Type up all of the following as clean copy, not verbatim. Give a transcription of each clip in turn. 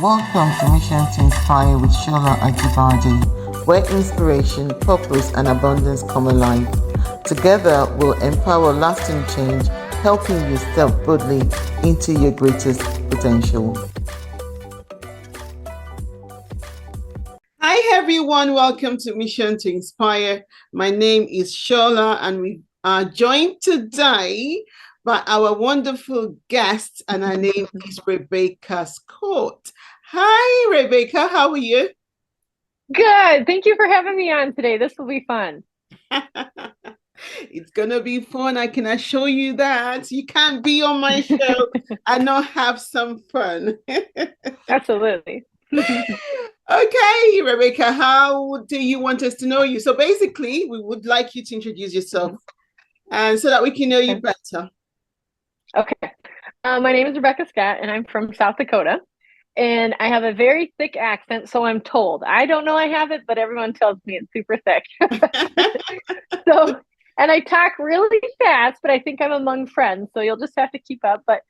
Welcome to Mission to Inspire with Shola Ajibad, where inspiration, purpose, and abundance come alive. Together, we'll empower lasting change, helping you step boldly into your greatest potential. Hi, everyone. Welcome to Mission to Inspire. My name is Shola, and we are joined today by our wonderful guest, and her name is Rebekah Scott. Hi, Rebekah. How are you? Good. Thank you for having me on today. This will be fun. It's going to be fun. I can assure you that. You can't be on my show and not have some fun. Absolutely. Okay, Rebekah, how do you want us to know you? So basically, we would like you to introduce yourself and so that we can know you better. Okay. My name is Rebekah Scott, and I'm from South Dakota. And I have a very thick accent, so I'm told. I don't know I have it, but everyone tells me it's super thick. And I talk really fast, but I think I'm among friends, so you'll just have to keep up. But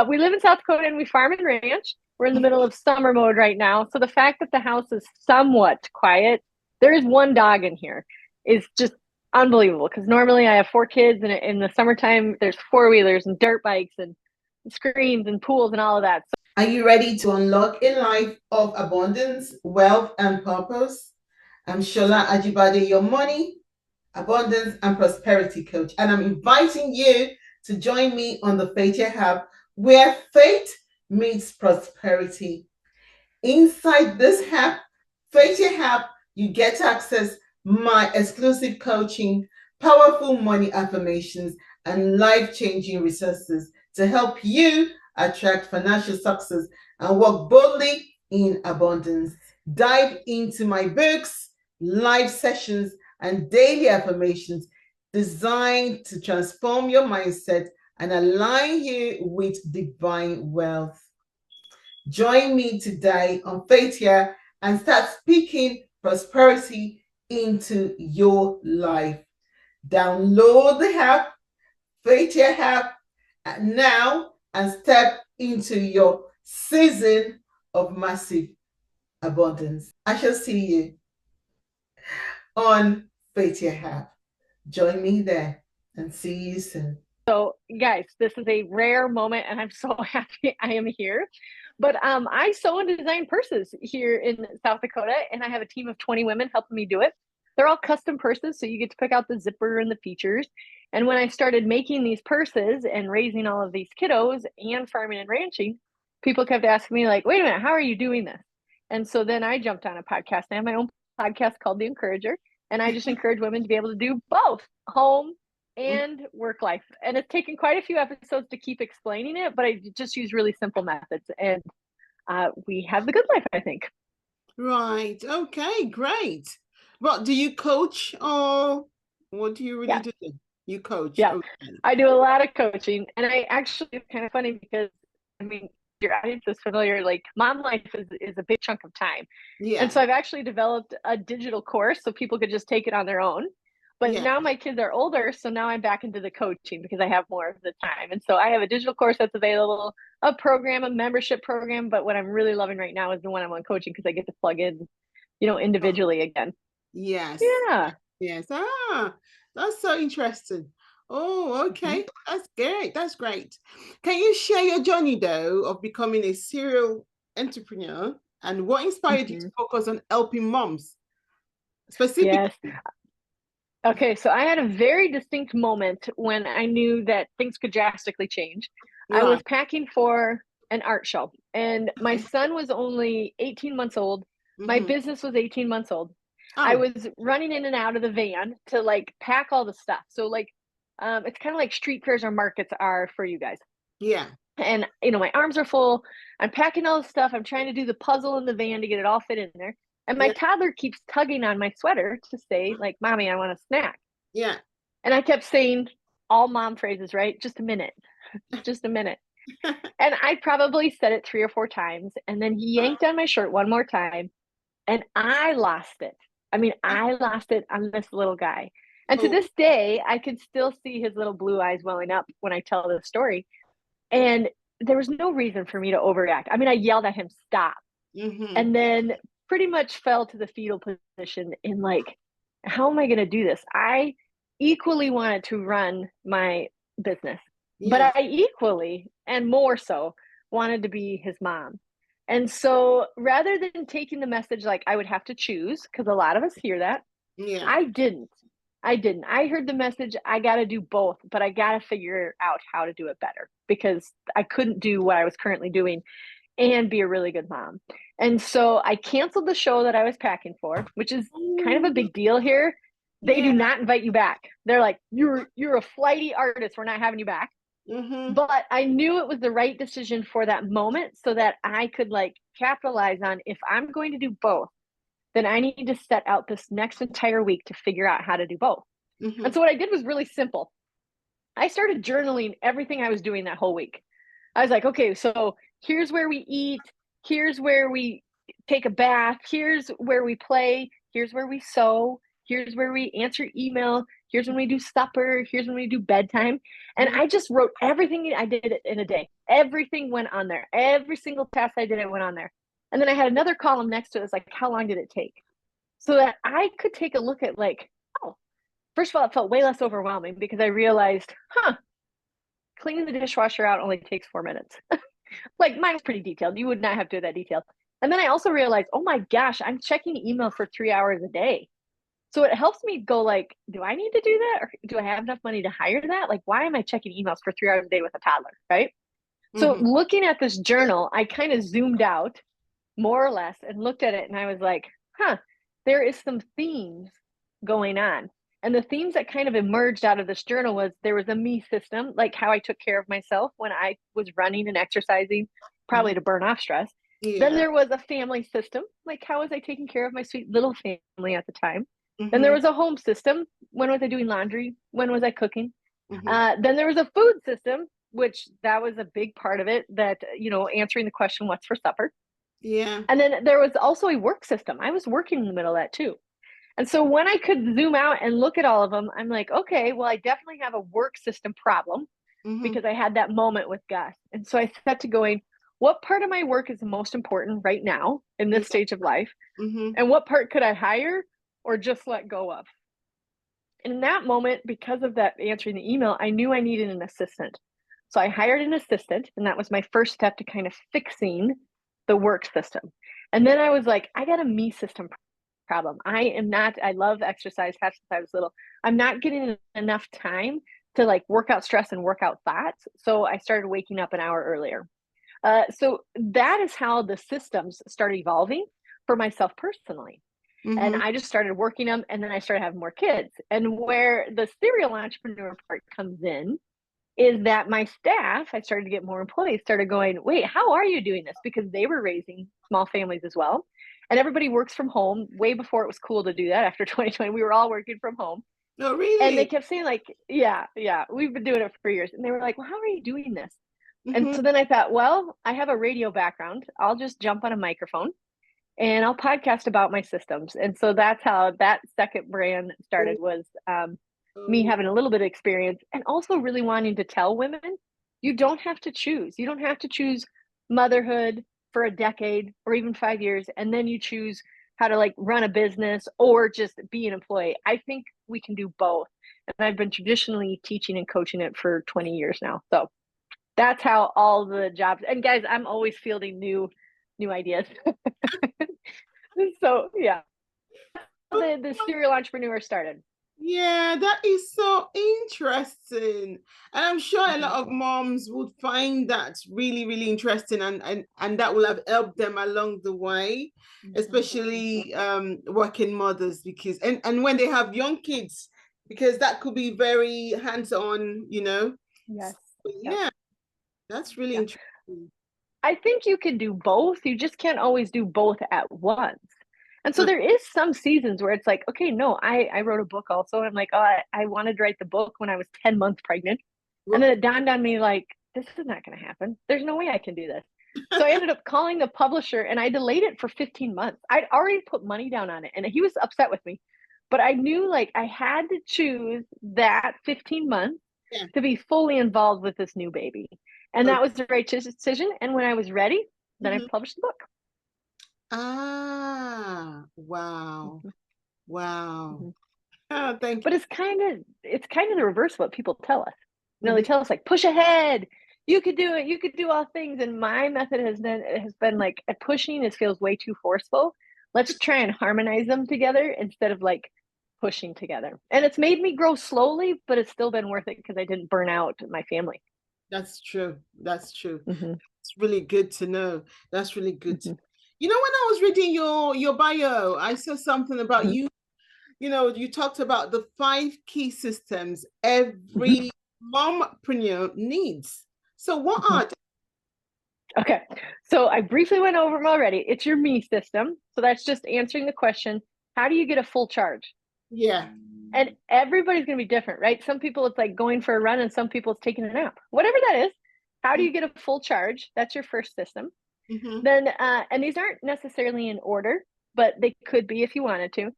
we live in South Dakota, and we farm and ranch. We're in the middle of summer mode right now. So the fact that the house is somewhat quiet, there is one dog in here, is just unbelievable. Because normally I have 4 kids, and in the summertime, there's four-wheelers and dirt bikes and screens and pools and all of that. So are you ready to unlock a life of abundance, wealth, and purpose? I'm Shola Ajibad, your money, abundance, and prosperity coach, and I'm inviting you to join me on the Faith Hub, where faith meets prosperity. Inside this hub, Faith Hub, you get to access my exclusive coaching, powerful money affirmations, and life-changing resources to help you attract financial success and walk boldly in abundance. Dive into my books, live sessions, and daily affirmations designed to transform your mindset and align you with divine wealth. Join me today on Faith Here and start speaking prosperity into your life. Download the app, Faith Here app, now and step into your season of massive abundance. I shall see you on Faith Here app. Join me there and see you soon. So, guys, this is a rare moment, and I'm so happy I am here. But I sew and design purses here in South Dakota, and I have a team of 20 women helping me do it. They're all custom purses, so you get to pick out the zipper and the features. And when I started making these purses and raising all of these kiddos and farming and ranching, people kept asking me, like, wait a minute, how are you doing this? And so then I jumped on a podcast. I have my own podcast called The Encourager, and I just encourage women to be able to do both home and work life. And it's taken quite a few episodes to keep explaining it, but I just use really simple methods, and we have the good life, I think. Right. Okay, great. Well, do you coach or what do you really do? You coach? Yeah, okay. I do a lot of coaching, and I actually, it's kind of funny because, I mean, your audience is familiar, like mom life is a big chunk of time. Yeah. And so I've actually developed a digital course so people could just take it on their own. But now my kids are older, so now I'm back into the coaching because I have more of the time. And so I have a digital course that's available, a program, a membership program. But what I'm really loving right now is the one-on-one coaching because I get to plug in, individually again. Yes. Yeah. Yes. That's so interesting. Oh, okay. That's great. That's great. Can you share your journey, though, of becoming a serial entrepreneur and what inspired you to focus on helping moms specifically? Yes. Okay, so I had a very distinct moment when I knew that things could drastically change. I was packing for an art show, and my son was only 18 months old. My business was 18 months old. I was running in and out of the van to like pack all the stuff. So like, it's kind of like street fairs or markets are for you guys. Yeah. And my arms are full. I'm packing all the stuff. I'm trying to do the puzzle in the van to get it all fit in there. And my toddler keeps tugging on my sweater to say, like, Mommy, I want a snack. Yeah. And I kept saying all mom phrases, right? Just a minute. Just a minute. And I probably said it 3 or 4 times. And then he yanked on my shirt one more time. And I lost it. I mean, I lost it on this little guy. And to this day, I can still see his little blue eyes welling up when I tell this story. And there was no reason for me to overreact. I mean, I yelled at him, stop. Mm-hmm. And then pretty much fell to the fetal position in like, how am I going to do this? I equally wanted to run my business, but Yeah. I equally and more so wanted to be his mom. And so rather than taking the message like I would have to choose, because a lot of us hear that, Yeah. I didn't. I didn't. I heard the message, I got to do both, but I got to figure out how to do it better because I couldn't do what I was currently doing and be a really good mom. And so I canceled the show that I was packing for, which is kind of a big deal here. They Yeah. do not invite you back. They're like, you're a flighty artist. We're not having you back. Mm-hmm. But I knew it was the right decision for that moment so that I could like capitalize on if I'm going to do both, then I need to set out this next entire week to figure out how to do both. And Mm-hmm. so what I did was really simple. I started journaling everything I was doing that whole week. I was like, okay, so here's where we eat, here's where we take a bath, here's where we play, here's where we sew, here's where we answer email, here's when we do supper, here's when we do bedtime. And I just wrote everything I did in a day. Everything went on there. Every single task I did, it went on there. And then I had another column next to it. It's like, how long did it take? So that I could take a look at like, oh, first of all, it felt way less overwhelming because I realized, cleaning the dishwasher out only takes 4 minutes. Like mine's pretty detailed. You would not have to do that detailed. And then I also realized, oh my gosh, I'm checking email for 3 hours a day. So it helps me go like, do I need to do that? Or do I have enough money to hire that? Like, why am I checking emails for 3 hours a day with a toddler? Right. So Mm-hmm. looking at this journal, I kind of zoomed out more or less and looked at it and I was like, there is some themes going on. And the themes that kind of emerged out of this journal was there was a me system, like how I took care of myself when I was running and exercising, probably to burn off stress. Then Yeah. there was a family system, like how was I taking care of my sweet little family at the time? Then there Mm-hmm. was a home system. When was I doing laundry? When was I cooking? Mm-hmm. Then there was a food system, which that was a big part of it, that, answering the question, what's for supper? Yeah. And then there was also a work system. I was working in the middle of that too. And so when I could zoom out and look at all of them, I'm like, okay, well, I definitely have a work system problem Mm-hmm. because I had that moment with Gus. And so I set to going, what part of my work is the most important right now in Yeah. this stage of life? Mm-hmm. And what part could I hire or just let go of? And in that moment, because of that answering the email, I knew I needed an assistant. So I hired an assistant, and that was my first step to kind of fixing the work system. And then I was like, I got a me system problem. I love exercise, have since I was little. I'm not getting enough time to like work out stress and work out thoughts. So I started waking up an hour earlier. So that is how the systems started evolving for myself personally. And Mm-hmm. I just started working them, and then I started having more kids. And where the serial entrepreneur part comes in is that my staff, I started to get more employees, started going, wait, how are you doing this? Because they were raising small families as well. And everybody works from home way before it was cool to do that. After 2020, we were all working from home. Oh, And they really? kept saying, like, yeah, we've been doing it for years. And they were like, well, how are you doing this? And Mm-hmm. so then I thought, well, I have a radio background. I'll just jump on a microphone and I'll podcast about my systems. And so that's how that second brand started, was me Oh, having a little bit of experience and also really wanting to tell women, you don't have to choose. You don't have to choose motherhood for a decade or even 5 years, and then you choose how to like run a business or just be an employee. I think we can do both. And I've been traditionally teaching and coaching it for 20 years now. So that's how all the jobs, and guys, I'm always fielding new ideas. So yeah, the serial entrepreneur started. yeah, that is so interesting. And I'm sure a lot Mhm. of moms would find that really, really interesting, and that will have helped them along the way, Mhm. especially working mothers, because and when they have young kids, because that could be very hands-on, you know. Yes. So, Yep. yeah, that's really Yeah. interesting. I think you can do both. You just can't always do both at once. And so Uh, there is some seasons where it's like, okay, no, I wrote a book also. And I'm like, oh, I wanted to write the book when I was 10 months pregnant. And then it dawned on me like, this is not going to happen. There's no way I can do this. So I ended up calling the publisher and I delayed it for 15 months. I'd already put money down on it and he was upset with me. But I knew like I had to choose that 15 months yeah. to be fully involved with this new baby. And Oh, that was the right decision. And when I was ready, then I mhm. published the book. Ah, wow. Mhm, Wow. mhm. Oh, thank But it's kind of the reverse of what people tell us. They you. tell us like, "Push ahead. You could do it. You could do all things." And my method has been like, at pushing, it feels way too forceful. Let's try and harmonize them together instead of like pushing together. And it's made me grow slowly, but it's still been worth it because I didn't burn out my family. That's true. That's true. Mhm, It's really good to know. That's really good to mhm, You know, when I was reading your bio, I saw something about mhm, you. You know, you talked about the 5 key systems mhm, every mompreneur needs. So what mhm. are they? Okay. So I briefly went over them already. It's your me system. So that's just answering the question, how do you get a full charge? Yeah. And everybody's going to be different, right? Some people it's like going for a run, and some people it's taking a nap. Whatever that is, how do you get a full charge? That's your first system. Mm-hmm. Then, and these aren't necessarily in order, but they could be if you wanted to.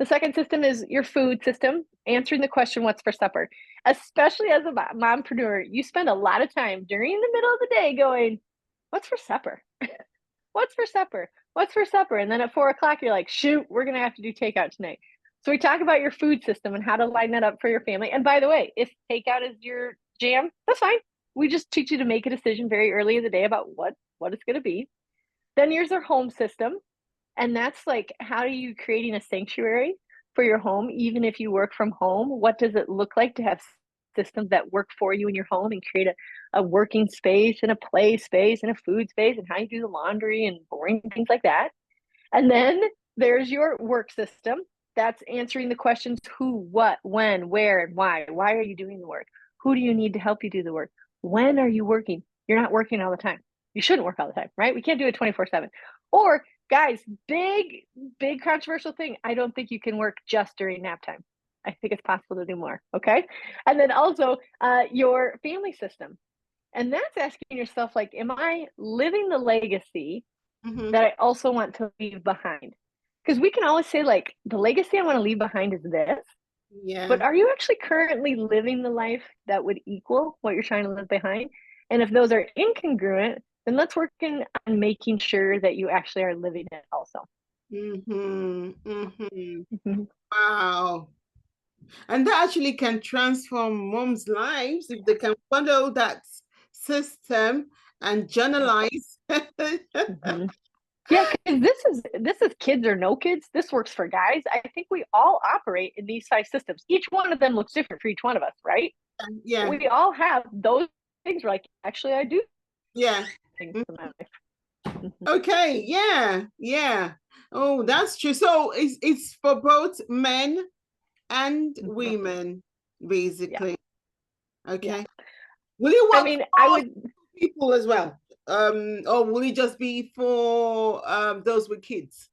The second system is your food system, answering the question, what's for supper? Especially as a mompreneur, you spend a lot of time during the middle of the day going, what's for supper? What's for supper? What's for supper? And then at 4 o'clock, you're like, shoot, we're going to have to do takeout tonight. So we talk about your food system and how to line that up for your family. And by the way, if takeout is your jam, that's fine. We just teach you to make a decision very early in the day about what it's going to be. Then here's our home system. And that's like, how are you creating a sanctuary for your home, even if you work from home? What does it look like to have systems that work for you in your home and create a working space and a play space and a food space and how you do the laundry and boring things like that? And then there's your work system. That's answering the questions who, what, when, where, and why. Why are you doing the work? Who do you need to help you do the work? When are you working? You're not working all the time. You shouldn't work all the time, right? We can't do it 24/7. Or, guys, big controversial thing. I don't think you can work just during nap time. I think it's possible to do more. Okay. And then also your family system. And that's asking yourself, like, am I living the legacy Mm-hmm. that I also want to leave behind? Because we can always say, like, the legacy I want to leave behind is this, but Yeah. are you actually currently living the life that would equal what you're trying to leave behind? And if those are incongruent, then let's work on making sure that you actually are living it also. Mm-hmm. Mm-hmm. Mhm. Wow. And that actually can transform moms' lives if they can follow that system and journalize. Mhm. Yeah, because this is kids or no kids. This works for guys. I think we all operate in these 5 systems. Each one of them looks different for each one of us, right? But Yeah. we all have those things. We're like, actually, I do Yeah. things Mm. for my life. Mhm. Okay. Yeah. Yeah. Oh, that's true. So it's for both men and Mhm. women, Yeah, basically. yeah. Okay. Will it I work mean, I for would people as well? Or will it just be for those with kids?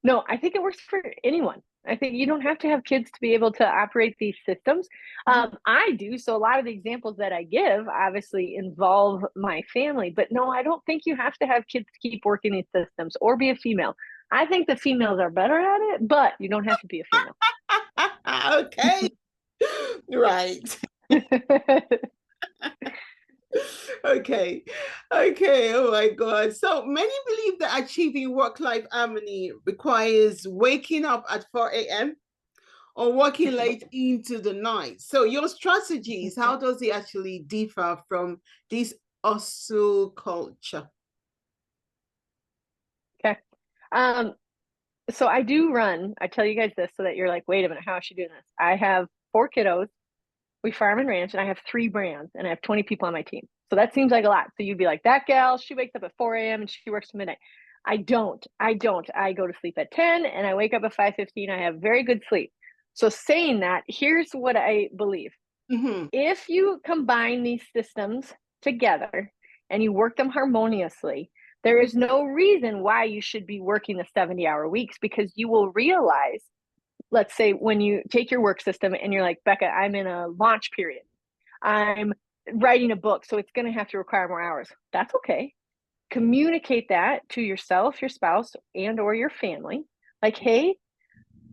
no. I think it works for anyone. I think you don't have to have kids to be able to operate these systems. Mhm. I do. So a lot of the examples that I give obviously involve my family, but no, I don't think you have to have kids to keep working these systems or be a female. I think the females are better at it, but you don't have to be a female. Okay. Right. Okay. Okay. Oh my God. So many believe that achieving work-life harmony requires waking up at 4 a.m. or working late into the night. So your strategies, how does it actually differ from this hustle culture? Okay. Um, so I do run. I tell you guys this so that you're like, wait a minute, how is she doing this? I have 4 kiddos. We farm and ranch, and I have 3 brands, and I have 20 people on my team. So that seems like a lot. So you'd be like, that gal, she wakes up at 4 a.m. and she works to midnight. I don't. I don't. I go to sleep at 10 and I wake up at 5:15. I have very good sleep. So saying that, here's what I believe. Mm-hmm. If you combine these systems together and you work them harmoniously, there is no reason why you should be working the 70-hour weeks, because you will realize, let's say when you take your work system and you're like, Becca, I'm in a launch period. I'm writing a book, so it's going to have to require more hours. That's okay. Communicate that to yourself, your spouse, and or your family. Like, hey,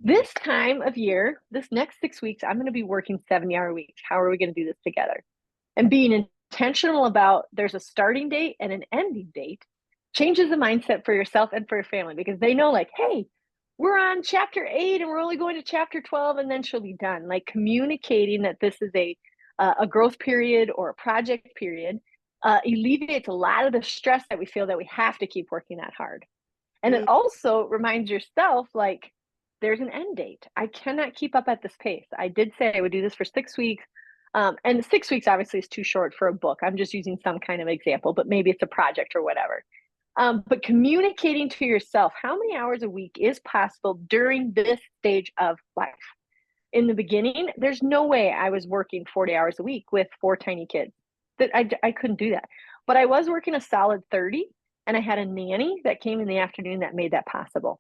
this time of year, this next 6 weeks, I'm going to be working 70-hour weeks. How are we going to do this together? And being intentional about, there's a starting date and an ending date, changes the mindset for yourself and for your family, because they know, like, hey, we're on chapter 8 and we're only going to chapter 12 and then she'll be done. Like, communicating that this is a growth period or a project period alleviates a lot of the stress that we feel that we have to keep working that hard. And it also reminds yourself, like, there's an end date. I cannot keep up at this pace. I did say I would do this for 6 weeks. And 6 weeks obviously is too short for a book. I'm just using some kind of example, but maybe it's a project or whatever. But communicating to yourself how many hours a week is possible during this stage of life. In the beginning, there's no way I was working 40 hours a week with 4 tiny kids. That I couldn't do that. But I was working a solid 30, and I had a nanny that came in the afternoon that made that possible.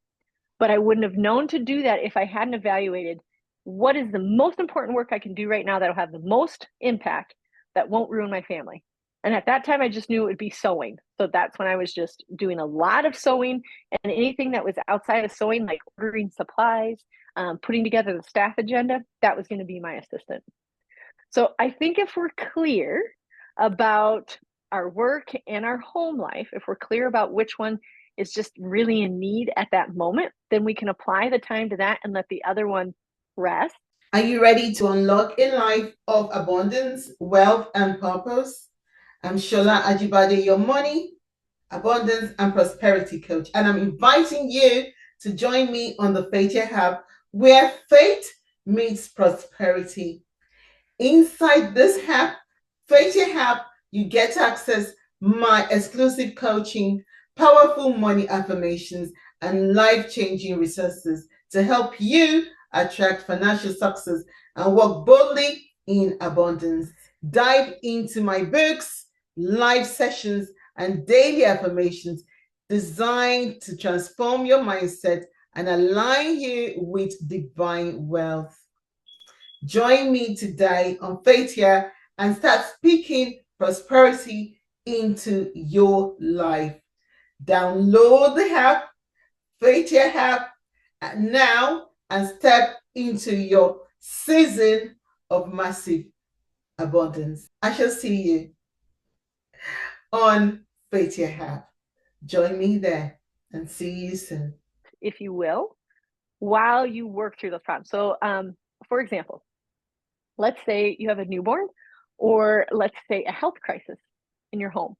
But I wouldn't have known to do that if I hadn't evaluated what is the most important work I can do right now that'll have the most impact that won't ruin my family. And at that time, I just knew it would be sewing. So that's when I was just doing a lot of sewing, and anything that was outside of sewing, like ordering supplies, putting together the staff agenda, that was going to be my assistant. So I think if we're clear about our work and our home life, if we're clear about which one is just really in need at that moment, then we can apply the time to that and let the other one rest. Are you ready to unlock a life of abundance, wealth, and purpose? I'm Shola Ajibad, your money, abundance, and prosperity coach, and I'm inviting you to join me on the Faith Hub, where faith meets prosperity. Inside this hub, Faith Hub, you get to access my exclusive coaching, powerful money affirmations, and life-changing resources to help you attract financial success and walk boldly in abundance. Dive into my books, live sessions, and daily affirmations designed to transform your mindset and align you with divine wealth. Join me today on Faith Here and start speaking prosperity into your life. Download the app, Faith Here app, now, and step into your season of massive abundance. I shall see you on Faith Here app. Join me there and see you soon. If you will, while you work through those problems. So, for example, let's say you have a newborn, or let's say a health crisis in your home.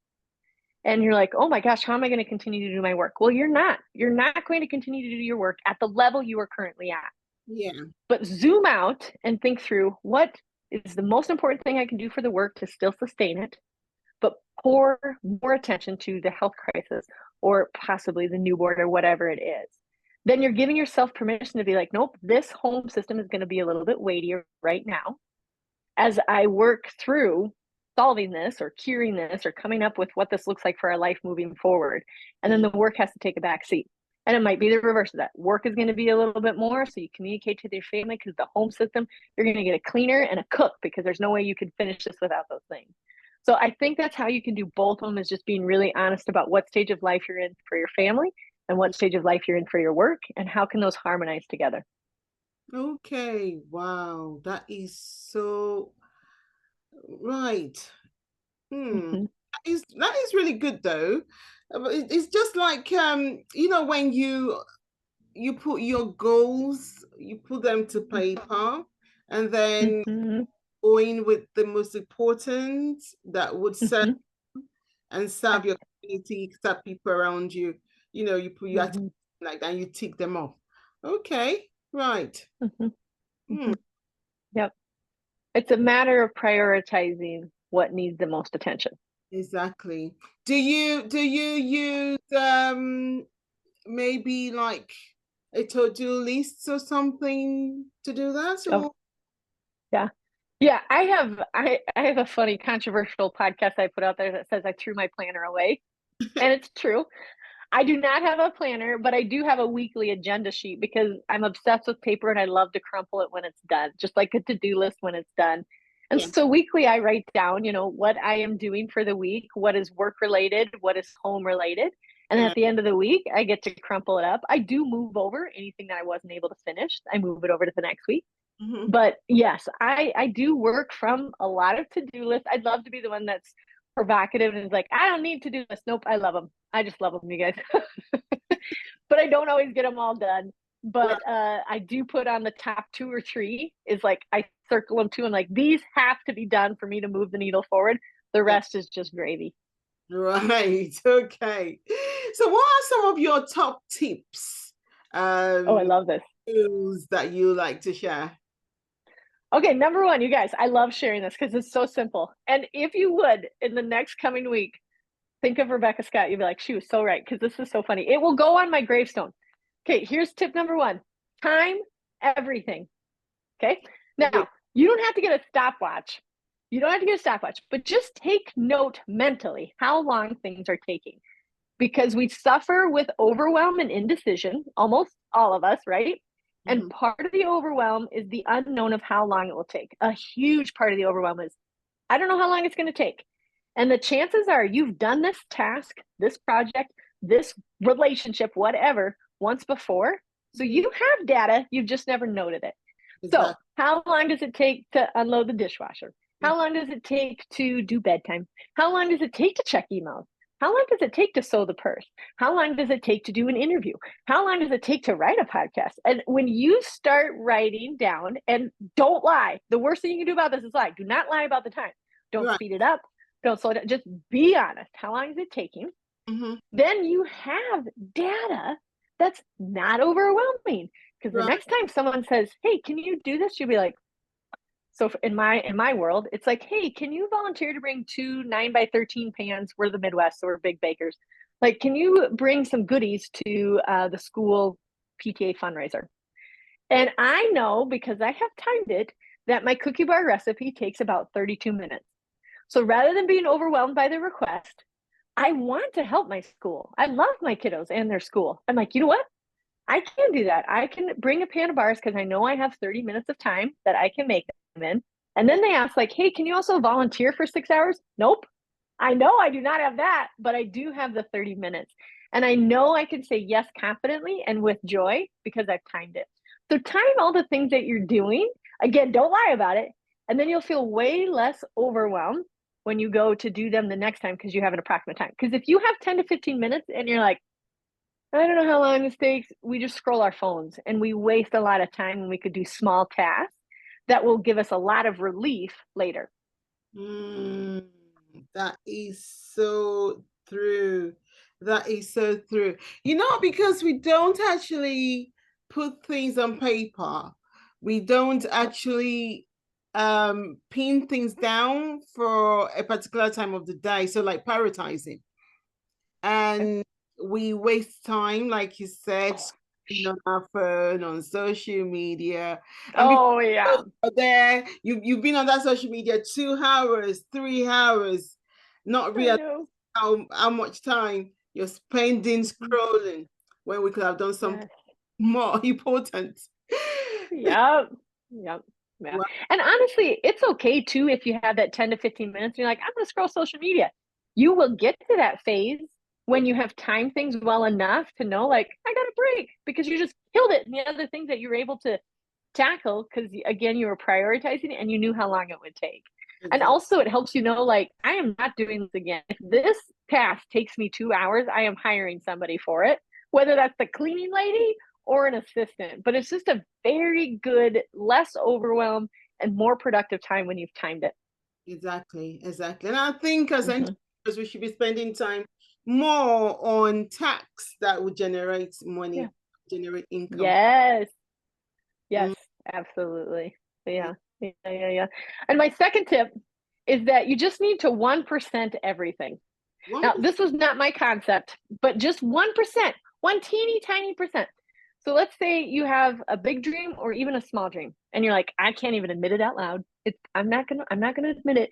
And you're like, oh my gosh, how am I going to continue to do my work? Well, you're not going to continue to do your work at the level you are currently at. Yeah. But zoom out and think through, what is the most important thing I can do for the work to still sustain it, but pour more attention to the health crisis or possibly the newborn or whatever it is. Then you're giving yourself permission to be like, nope, this home system is going to be a little bit weightier right now. As I work through solving this or curing this or coming up with what this looks like for our life moving forward. And then the work has to take a back seat. And it might be the reverse of that. Work is going to be a little bit more, so you communicate to your family, because the home system, you're going to get a cleaner and a cook, because there's no way you could finish this without those things. So I think that's how you can do both of them, is just being really honest about what stage of life you're in for your family and what stage of life you're in for your work, and how can those harmonize together. Okay, wow, that is so right. Mm-hmm. That is really good though. It's just like when you put your goals, you put them to paper, and then Mm-hmm. going with the most important that would serve Mm-hmm. and serve your community, serve people around you. You put your Mm-hmm. like that, and you tick them off. Okay, right. Mm-hmm. Hmm. Mm-hmm. Yep. It's a matter of prioritizing what needs the most attention. Exactly. Do you use maybe like a to-do list or something to do that? Oh, Or yeah. Yeah, I have a funny controversial podcast I put out there that says I threw my planner away. And it's true. I do not have a planner, but I do have a weekly agenda sheet, because I'm obsessed with paper and I love to crumple it when it's done, just like a to-do list when it's done. And yeah. so weekly I write down, what I am doing for the week, what is work related, what is home related. And then Yeah. at the end of the week, I get to crumple it up. I do move over anything that I wasn't able to finish. I move it over to the next week. Mm-hmm. But yes, I do work from a lot of to-do lists. I'd love to be the one that's provocative and is like, I don't need to do this. Nope, I love them. I just love them, you guys. But I don't always get them all done. But I do put on the top 2 or 3 is like, I circle them too. And like, these have to be done for me to move the needle forward. The rest is just gravy. Right. Okay. So what are some of your top tips? Oh, I love this. That you like to share? Okay, number 1, you guys, I love sharing this because it's so simple. And if you would, in the next coming week, think of Rebekah Scott, you'd be like, she was so right, because this is so funny. It will go on my gravestone. Okay, here's tip number 1. Time everything. Okay, now you don't have to get a stopwatch. You don't have to get a stopwatch, but just take note mentally how long things are taking, because we suffer with overwhelm and indecision, almost all of us, right? And part of the overwhelm is the unknown of how long it will take. A huge part of the overwhelm is, I don't know how long it's going to take. And the chances are you've done this task, this project, this relationship, whatever, once before. So you have data, you've just never noted it. Exactly. So how long does it take to unload the dishwasher? How long does it take to do bedtime? How long does it take to check emails? How long does it take to sew the purse? How long does it take to do an interview? How long does it take to write a podcast? And when you start writing down, and don't lie, the worst thing you can do about this is lie. Do not lie about the time. Don't speed it up. Don't slow it down. Just be honest. How long is it taking? Then you have data that's not overwhelming. Because the next time someone says, hey, can you do this? You'll be like, so in my world, it's like, hey, can you volunteer to bring 2 9x13 pans? We're the Midwest, so we're big bakers. Like, can you bring some goodies to the school PTA fundraiser? And I know, because I have timed it, that my cookie bar recipe takes about 32 minutes. So rather than being overwhelmed by the request, I want to help my school. I love my kiddos and their school. I'm like, you know what? I can do that. I can bring a pan of bars because I know I have 30 minutes of time that I can make them in. And then they ask like, hey, can you also volunteer for 6 hours? Nope. I know I do not have that, but I do have the 30 minutes. And I know I can say yes confidently and with joy because I've timed it. So time all the things that you're doing. Again, don't lie about it. And then you'll feel way less overwhelmed when you go to do them the next time because you have an approximate time. Because if you have 10 to 15 minutes and you're like, I don't know how long this takes, we just scroll our phones and we waste a lot of time when we could do small tasks that will give us a lot of relief later. That is so true. That is so true. You know, because we don't actually put things on paper. We don't actually pin things down for a particular time of the day. So like prioritizing. And we waste time, like you said, on our phone, on social media. And there, you've been on that social media 2 hours, 3 hours, not realizing how much time you're spending scrolling when we could have done something more important. Yep. Yeah. Wow. And honestly, it's okay too if you have that 10 to 15 minutes and you're like, I'm going to scroll social media. You will get to that phase when you have timed things well enough to know, like, I got a break because you just killed it. And the other things that you were able to tackle, because again, you were prioritizing it and you knew how long it would take. Exactly. And also it helps you know, like, I am not doing this again. If this task takes me 2 hours, I am hiring somebody for it, whether that's the cleaning lady or an assistant. But it's just a very good, less overwhelmed and more productive time when you've timed it. Exactly. And I think as entrepreneurs, we should be spending time more on tasks that would generate money, generate income. Yes, absolutely. Yeah. And my second tip is that you just need to 1% everything. 1%. Now, this was not my concept, but just 1%, one teeny tiny percent. So let's say you have a big dream or even a small dream, and you're like, I can't even admit it out loud. I'm not gonna admit it.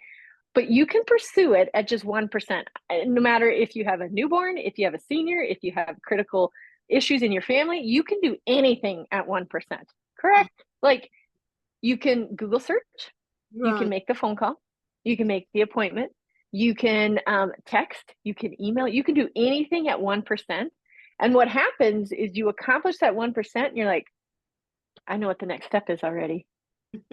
But you can pursue it at just 1%, no matter if you have a newborn, if you have a senior, if you have critical issues in your family, you can do anything at 1%, correct? Like, you can Google search, you can make the phone call, you can make the appointment, you can text, you can email, you can do anything at 1%. And what happens is you accomplish that 1% and you're like, I know what the next step is already.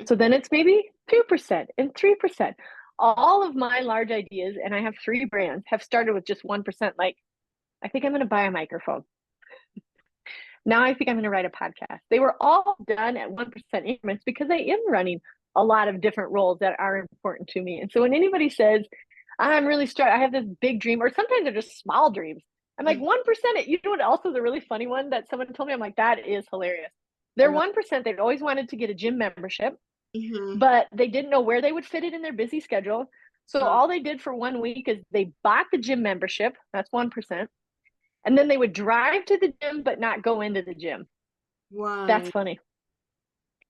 So then it's maybe 2% and 3%. all of my large ideas, and I have 3 brands, have started with just 1%. Like, I think I'm going to buy a microphone. Now I think I'm going to write a podcast. They were all done at 1% increments because I am running a lot of different roles that are important to me. And so when anybody says, I'm really stressed, I have this big dream, or sometimes they're just small dreams. I'm like, 1%, you know what else is a really funny one that someone told me? I'm like, that is hilarious. They're 1%, they'd always wanted to get a gym membership, but they didn't know where they would fit it in their busy schedule. So all they did for 1 week is they bought the gym membership. That's 1%. And then they would drive to the gym, but not go into the gym. Wow. That's funny.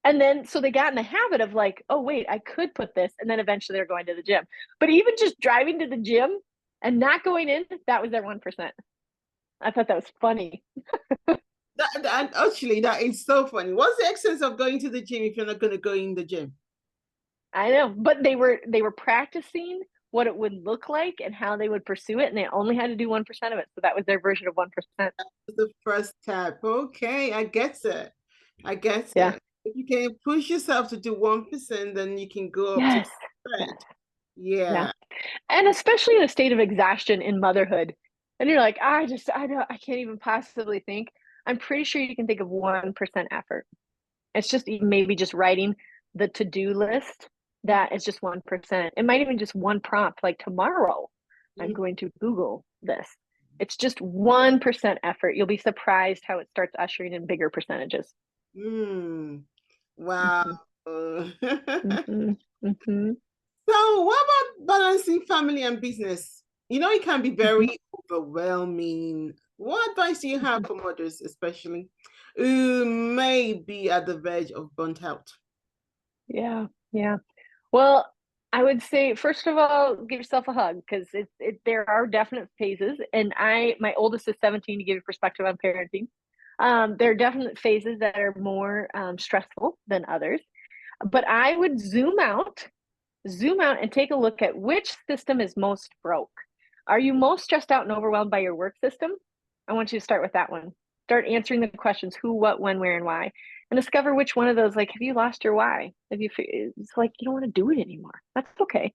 And then, so they got in the habit of like, oh, wait, I could put this. And then eventually they're going to the gym. But even just driving to the gym and not going in, that was their 1%. I thought that was funny. Actually, that is so funny. What's the essence of going to the gym if you're not going to go in the gym? I know, but they were practicing what it would look like and how they would pursue it, and they only had to do 1% of it. So that was their version of 1%. That was the first step. Okay, I get it. I get Yeah. it. If you can push yourself to do 1%, then you can go up Yes. to 10%. Yeah. And especially in a state of exhaustion in motherhood. And you're like, I can't even possibly think. I'm pretty sure you can think of 1% effort. It's just maybe just writing the to-do list. That is just 1%. It might even just one prompt, like tomorrow, I'm going to Google this. It's just 1% effort. You'll be surprised how it starts ushering in bigger percentages. Wow. Mm-hmm. So what about balancing family and business? You know, it can be very overwhelming. What advice do you have for mothers, especially who may be at the verge of burnt out? Yeah. Well, I would say, first of all, give yourself a hug, because there are definite phases. And my oldest is 17, to give you perspective on parenting. There are definite phases that are more stressful than others. But I would zoom out and take a look at which system is most broke. Are you most stressed out and overwhelmed by your work system? I want you to start with that one. Start answering the questions: who, what, when, where, and why, and discover which one of those. Like, have you lost your why? It's like you don't want to do it anymore. That's okay.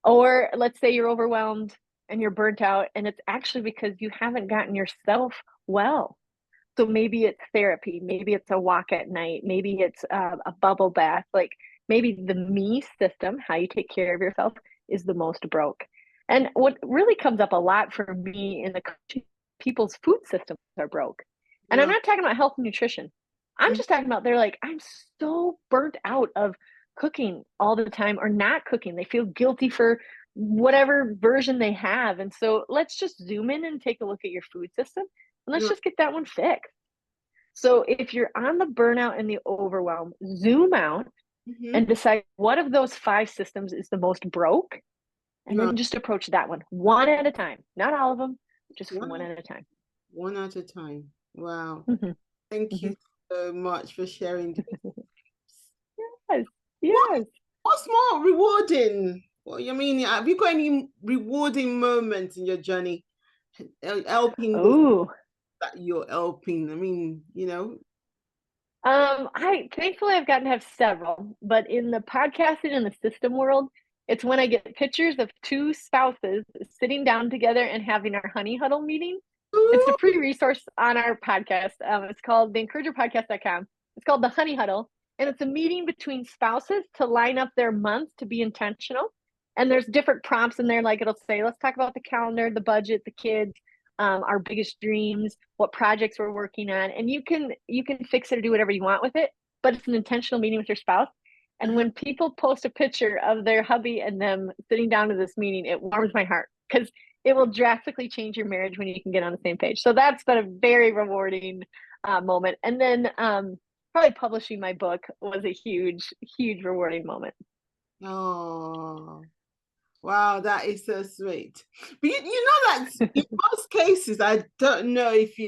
Or let's say you're overwhelmed and you're burnt out, and it's actually because you haven't gotten yourself well. So maybe it's therapy, maybe it's a walk at night, maybe it's a bubble bath. Like, maybe the me system, how you take care of yourself, is the most broke. And what really comes up a lot for me in the coaching, people's food systems are broke. And I'm not talking about health and nutrition. I'm just talking about, they're like, I'm so burnt out of cooking all the time, or not cooking. They feel guilty for whatever version they have. And so let's just zoom in and take a look at your food system, and let's just get that one fixed. So if you're on the burnout and the overwhelm, zoom out and decide what of those 5 systems is the most broke, and then just approach that one at a time. Not all of them, just one at a time. One at a time. Wow. Thank you so much for sharing. Yes. What's more rewarding? Well, I mean, have you got any rewarding moments in your journey helping those that you're helping? I mean, Thankfully I've gotten to have several, but in the podcasting and the system world, it's when I get pictures of 2 spouses sitting down together and having our honey huddle meeting. It's a free resource on our podcast. It's called theencouragerpodcast.com. It's called the Honey Huddle, and it's a meeting between spouses to line up their month to be intentional. And there's different prompts in there, like it'll say, let's talk about the calendar, the budget, the kids, our biggest dreams, what projects we're working on. And you can fix it or do whatever you want with it, but it's an intentional meeting with your spouse. And when people post a picture of their hubby and them sitting down to this meeting, it warms my heart, because it will drastically change your marriage when you can get on the same page. So that's been a very rewarding moment. And then probably publishing my book was a huge, huge rewarding moment. Oh, wow, that is so sweet. But you know that in most cases, I don't know if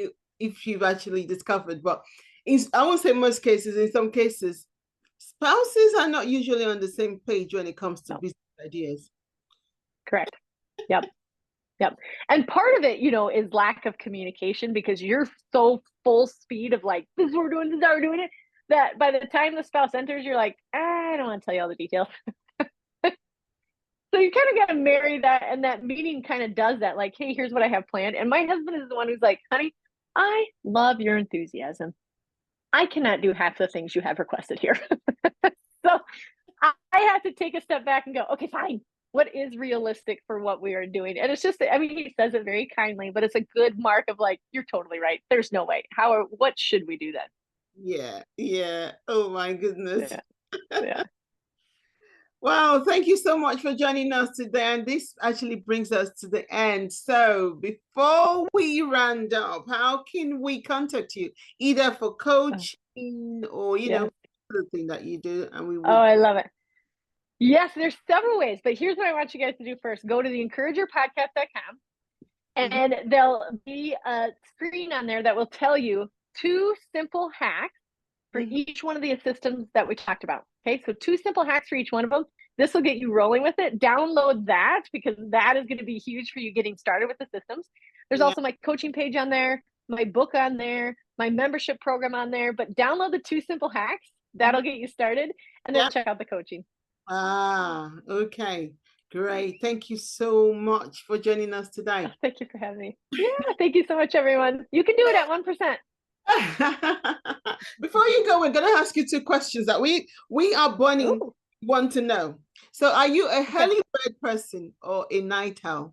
you've actually discovered, but I won't say most cases, in some cases, spouses are not usually on the same page when it comes to business ideas. Correct. Yep. And part of it, is lack of communication, because you're so full speed of like, this is what we're doing, this is how we're doing it, that by the time the spouse enters, you're like, I don't want to tell you all the details. So you kind of got to marry that, and that meeting kind of does that. Like, hey, here's what I have planned. And my husband is the one who's like, honey, I love your enthusiasm. I cannot do half the things you have requested here. So I have to take a step back and go, okay, fine. What is realistic for what we are doing? And it's just, I mean, he says it very kindly, but it's a good mark of like, you're totally right. There's no way. What should we do then? Yeah, yeah. Oh my goodness. Yeah. Wow, thank you so much for joining us today. And this actually brings us to the end. So before we round up, how can we contact you? Either for coaching or, the thing that you do. And we will. Oh, I love it. Yes, there's several ways, but here's what I want you guys to do first. Go to theencouragerpodcast.com and there'll be a screen on there that will tell you 2 simple hacks for each one of the systems that we talked about. Okay, so 2 simple hacks for each one of them. This will get you rolling with it. Download that because that is going to be huge for you getting started with the systems. There's also my coaching page on there, my book on there, my membership program on there, but download the 2 simple hacks. That'll get you started, and then check out the coaching. Okay. Great. Thank you so much for joining us today. Oh, thank you for having me. Yeah, thank you so much, everyone. You can do it at 1%. Before you go, we're going to ask you 2 questions that we are burning want to know. So are you a early bird person or a night owl?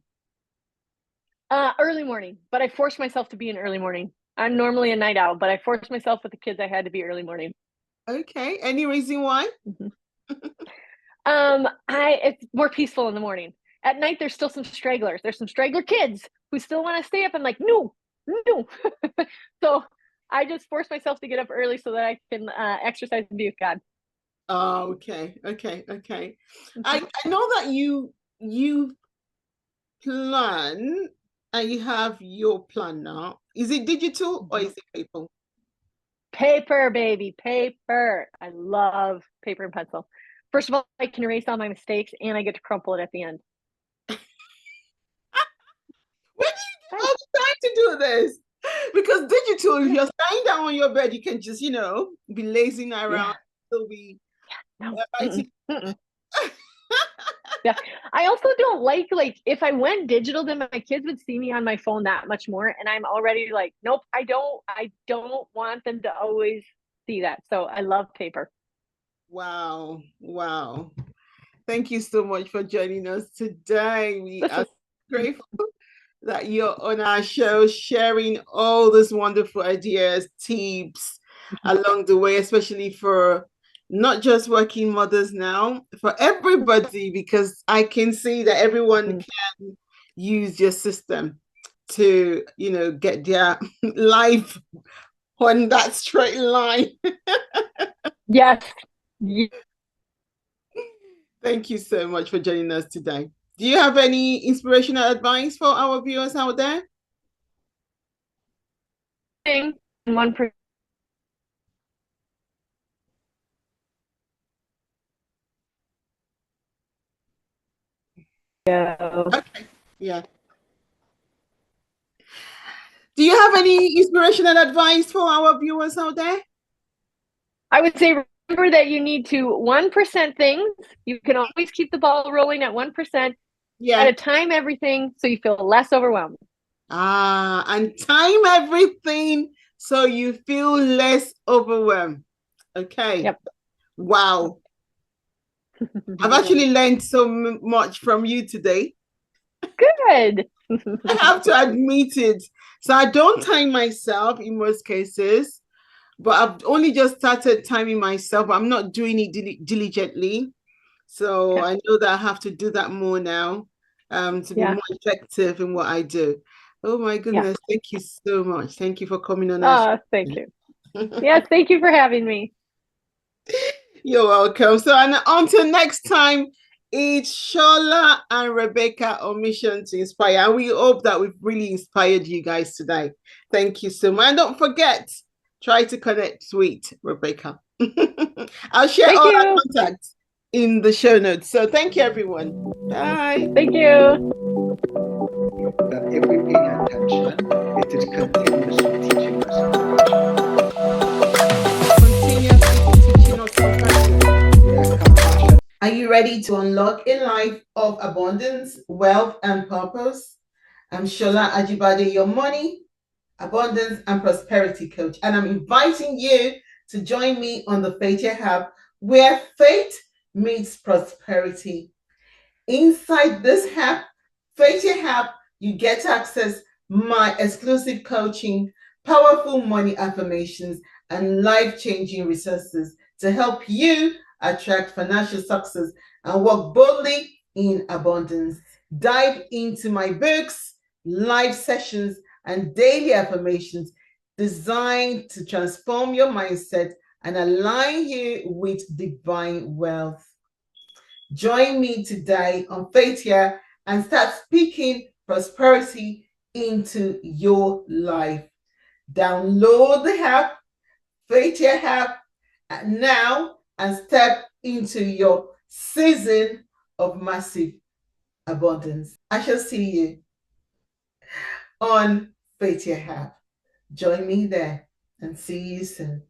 Early morning, but I forced myself to be an early morning. I'm normally a night owl, but I forced myself with the kids. I had to be early morning. Okay. Any reason why? It's more peaceful in the morning. At night, there's still some stragglers. There's some straggler kids who still want to stay up. I'm like, no. So I just force myself to get up early so that I can exercise and be with God. Oh, okay. I know that you plan and you have your plan now. Is it digital or is it paper? Paper, baby, paper. I love paper and pencil. First of all, I can erase all my mistakes and I get to crumple it at the end. When do you get all the time to do this? Because digital, if you're lying down on your bed, you can just, be lazing around. Still be. Yeah. I also don't like if I went digital, then my kids would see me on my phone that much more. And I'm already like, nope, I don't want them to always see that. So I love paper. Wow. Thank you so much for joining us today. We are grateful that you're on our show, sharing all these wonderful ideas, tips along the way, especially for not just working mothers now, for everybody, because I can see that everyone can use your system to, get their life on that straight line. Yes. Thank you so much for joining us today. Do you have any inspirational advice for our viewers out there? 1%. Okay. Yeah. Do you have any inspirational advice for our viewers out there? I would say remember that you need to 1% things. You can always keep the ball rolling at 1%. Yeah. At a time everything so you feel less overwhelmed. And time everything so you feel less overwhelmed. Okay. Yep. Wow. I've actually learned so much from you today. Good. I have to admit it. So I don't time myself in most cases, but I've only just started timing myself. I'm not doing it diligently. So I know that I have to do that more now to be more effective in what I do. Oh my goodness. Thank you so much. Thank you for coming on our show. Thank you. Yes, thank you for having me. You're welcome. So until next time, it's Shola and Rebekah on mission to inspire. And we hope that we've really inspired you guys today. Thank you so much. And don't forget, try to connect with Rebekah. I'll share all our contacts in the show notes. So thank you, everyone. Bye. Thank you. That if we pay attention, it is continuously teaching us. Continuously teaching us compassion. Yeah, compassion. Are you you ready to unlock a life of abundance, wealth, and purpose? I'm Shola Ajibad, your money, abundance, and prosperity coach, and I'm inviting you to join me on the Faith Hub, where faith meets prosperity. Inside this hub, Faith Hub, you get to access my exclusive coaching, powerful money affirmations, and life-changing resources to help you attract financial success and walk boldly in abundance. Dive into my books, live sessions, and daily affirmations designed to transform your mindset and align you with divine wealth. Join me today on Faith Here and start speaking prosperity into your life. Download the app, Faith Here app, now and step into your season of massive abundance. I shall see you on Faith Here app. Join me there and see you soon.